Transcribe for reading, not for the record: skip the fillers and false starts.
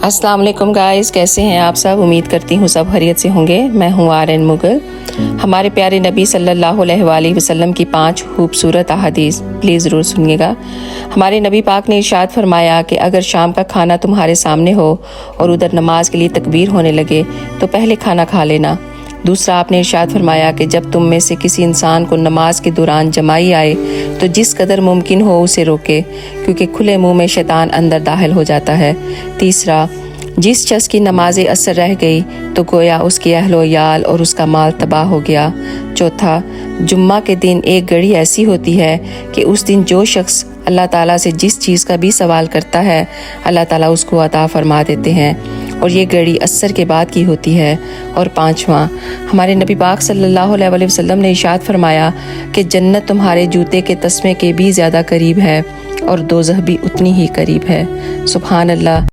अस्सलाम वालेकुम गाइस, कैसे हैं आप सब। उम्मीद करती हूँ सब खैरियत से होंगे। मैं हूँ आर्यन मुगल। हमारे प्यारे नबी सल्लल्लाहु अलैहि वसल्लम की 5 खूबसूरत अहादीस प्लीज़ ज़रूर सुनिएगा। हमारे नबी पाक ने इरशाद फरमाया कि अगर शाम का खाना तुम्हारे सामने हो और उधर नमाज के लिए तकबीर होने लगे तो पहले खाना खा लेना। दूसरा, आपने इरशाद फरमाया कि जब तुम में से किसी इंसान को नमाज के दौरान जमाई आए तो जिस कदर मुमकिन हो उसे रोके, क्योंकि खुले मुंह में शैतान अंदर दाखिल हो जाता है। तीसरा, जिस शख्स की नमाज असर रह गई तो गोया उसके अहलो याल और उसका माल तबाह हो गया। चौथा, जुम्मा के दिन एक घड़ी ऐसी होती है कि उस दिन जो शख्स अल्लाह ताला से जिस चीज़ का भी सवाल करता है अल्लाह ताला उसको अता फरमा देते हैं, और ये घड़ी असर के बाद की होती है। और पाँचवा, हमारे नबी पाक सल्लल्लाहु अलैहि वसल्लम ने इरशाद फरमाया कि जन्नत तुम्हारे जूते के तस्मे के भी ज़्यादा करीब है और दोज़ख भी उतनी ही करीब है। सुभान अल्लाह।